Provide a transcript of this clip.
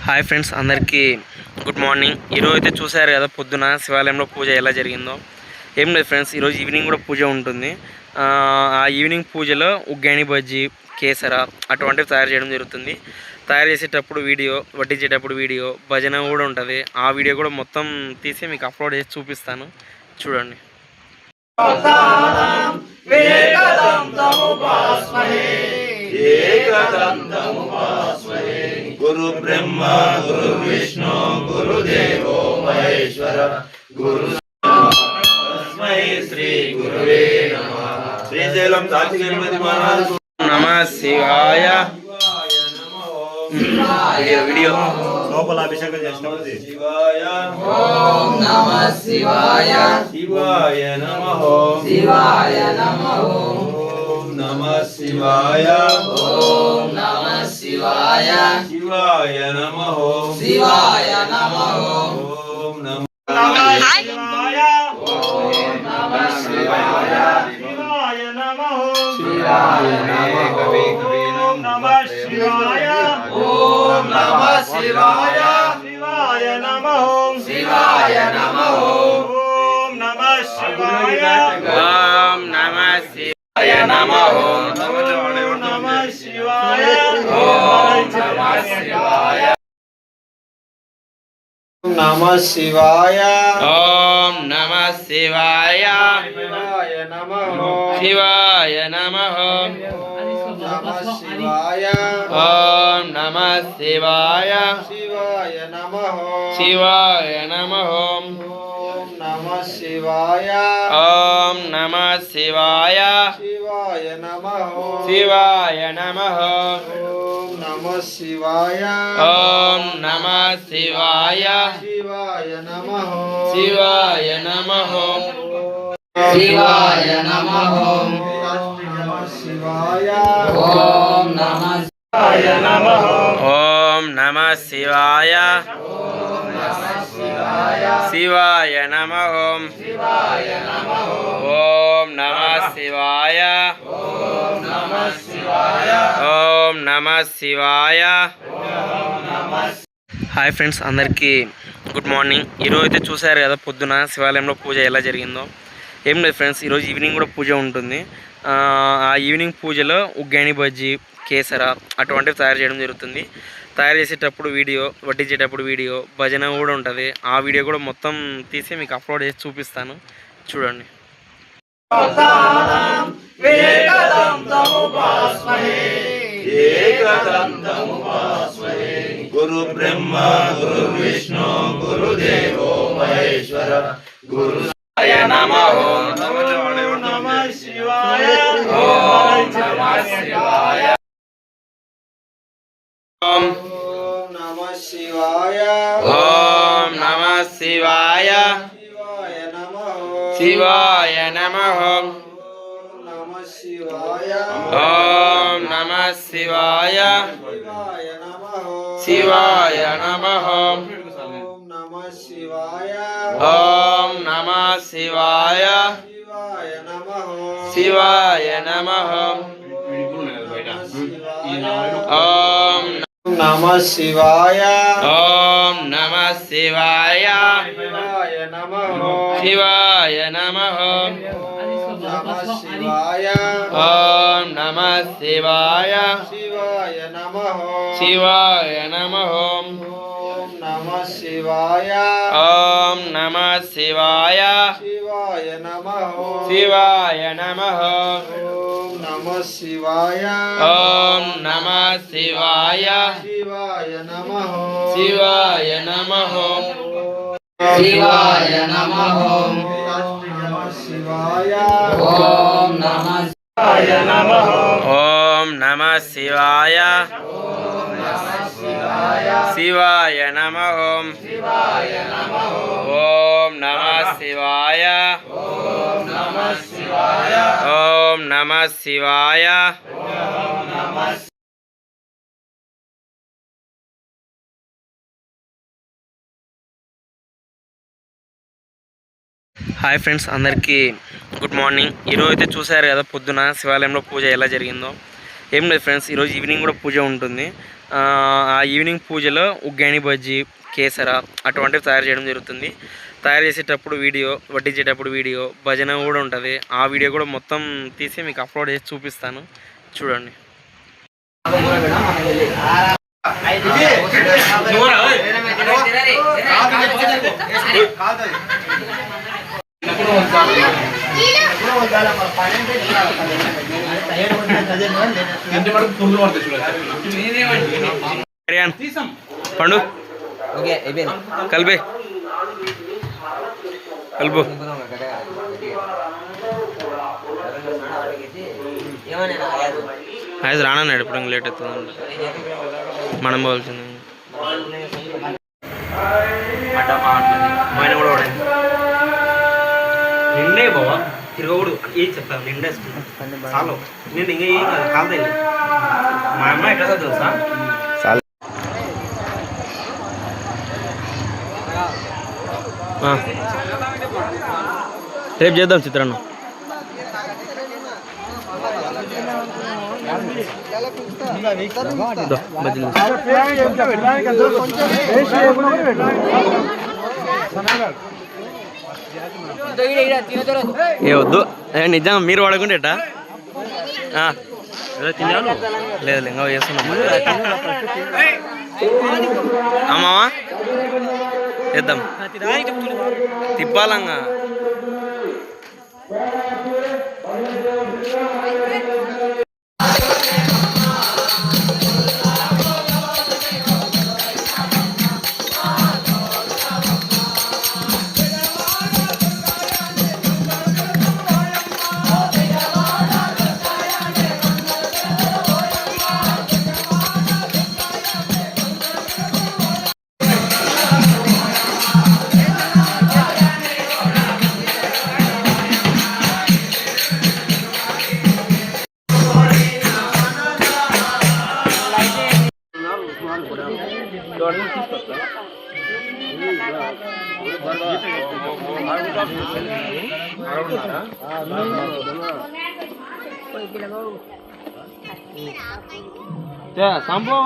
Hi friends, అందరికీ good morning. ఈరోజు అయితే చూసారు కదా, పొద్దున శివాలయంలో పూజ ఎలా జరిగిందో. ఏం లేదు ఫ్రెండ్స్, ఈరోజు ఈవినింగ్ కూడా పూజ ఉంటుంది. ఆ ఈవినింగ్ పూజలో ఉగ్గాని బజ్జీ, కేసర అటువంటివి తయారు చేయడం జరుగుతుంది. తయారు చేసేటప్పుడు వీడియో, వడ్డించేటప్పుడు వీడియో, భజన కూడా ఉంటుంది. ఆ వీడియో కూడా మొత్తం తీసి మీకు అప్లోడ్ చేసి చూపిస్తాను, చూడండి. गुरु ब्रह्मा गुरु विष्णु गुरुदेवो महेश्वर गुरु तस्मै श्री गुरुवे नमः. श्रीशैलम साक्षी गणपति महाराज नमः शिवाय. वीडियो లోపల అభిషేకం చేస్తాము. శివాయ ఓం నమః శివాయ. శివాయ నమః. శివాయ నమః. ఓం నమః శివాయ. ఓం నమః శివాయ. శివాయ నమః. శివాయ నమః. ఓం నమః శివాయ. ఓం నమః శివాయ. శివాయ నమః. శివాయ నమః. ఓం నమః శివాయ. ఓం నమః శివాయ. శివాయ నమః. శివాయ నమః. ఓం నమః శివాయ. ఓం నమః శివాయ నమః. ఓం నమః శివాయ. ఓం నమః శివాయ. నమః శివాయ. ఓం నమః శివాయ. శివాయ నమః. శివాయ నమః. నమః శివాయ. ఓం నమః శివాయ. శివాయ నమః. శివాయ నమః. ఓం నమః శివాయ. ఓం నమః శివాయ. శివాయ నమః. శివాయ నమః. ఓం నమః శివాయ. ఓం నమః శివాయ. శివాయ నమః. శివాయ నమః. శివాయ నమః. శివాయ. ఓం నమః శివాయ నమః. ఓం నమః శివాయ. శివాయ నమః. శివాయ నమః. ఓం నమః శివాయ. ఓం నమః శివాయ. ఓం నమః శివాయ. హాయ్ ఫ్రెండ్స్, అందరికీ గుడ్ మార్నింగ్. ఈరోజు అయితే చూసారు కదా, పొద్దున శివాలయంలో పూజ ఎలా జరిగిందో. ఏం లేదు ఫ్రెండ్స్, ఈరోజు ఈవినింగ్ కూడా పూజ ఉంటుంది. ఆ ఈవినింగ్ పూజలో ఉగ్గాని బజ్జీ, కేసర అటువంటివి తయారు చేయడం జరుగుతుంది. తయారు చేసేటప్పుడు వీడియో, వడ్డించేటప్పుడు వీడియో, భజన కూడా ఉంటుంది. ఆ వీడియో కూడా మొత్తం తీసి మీకు అప్లోడ్ చేసి చూపిస్తాను, చూడండి. గురు బ్రహ్మా గురు విష్ణు గురుదేవో మహేశ్వర గురు నమః. నమః శివాయ. ఓం నమః శివాయ. ఓం నమః శివాయ. ఓం నమః శివాయ. శివాయ నమః. శివాయ నమః. ఓం నమః శివాయ. ఓం నమః శివాయ. శివాయ నమః. శివాయ నమః. ఓం నమః శివాయ. ఓం నమః శివాయ. శివాయ నమః. శివాయ నమః. ఓం నమః శివాయ. ఓం నమః శివాయ. శివాయ నమః. శివాయ నమః. నమః శివాయ. ఓం నమః శివాయ. శివాయ నమః. శివాయ నమః. ఓం నమః శివాయ. ఓం నమః శివాయ. శివాయ నమః. శివాయ నమః. ఓం నమః శివాయ. ఓం నమః శివాయ. శివాయ నమః. శివాయ నమః. శివాయ నమః. శివాయ. ఓం నమః శివాయ నమః. ఓం నమః శివాయ. శివాయ నమః. శివాయ నమః. ఓం నమః శివాయ. ఓం నమః శివాయ. ఓం నమః శివాయ. హాయ్ ఫ్రెండ్స్, అందరికీ గుడ్ మార్నింగ్. ఈరోజు అయితే చూసారు కదా, పొద్దున శివాలయంలో పూజ ఎలా జరిగిందో. ఏం లేదు ఫ్రెండ్స్, ఈరోజు ఈవినింగ్ కూడా పూజ ఉంటుంది. ఆ ఈవినింగ్ పూజలో ఉగ్గాని బజ్జీ, కేసర అటువంటివి తయారు చేయడం జరుగుతుంది. తయారు చేసేటప్పుడు వీడియో, వడ్డించేటప్పుడు వీడియో, భజన కూడా ఉంటుంది. ఆ వీడియో కూడా మొత్తం తీసి మీకు అప్లోడ్ చేసి చూపిస్తాను, చూడండి. పండు కలిపే కలుపు. అది రానన్నాడు, ఇప్పుడు లేట్ అవుతుంది, మనం పోవాల్సింది. ఆయన కూడా నిండే బావా తిరగకూడదు ఏం చెప్తాను, నిండేస్తుంది చాలు. నేను ఇంకా ఏం కాదు, కాలుతాయి. మా అమ్మ ఎట్లా తెలుసా, రేపు చేద్దాం చిత్రాన్నం. ఏ వద్దు, నిజంగా మీరు వాడకుంటే ఎట్టా లేదు ఇంకా చేస్తున్నాం. అమ్మావా చేద్దాం, తిప్పాలంగా. సంభవ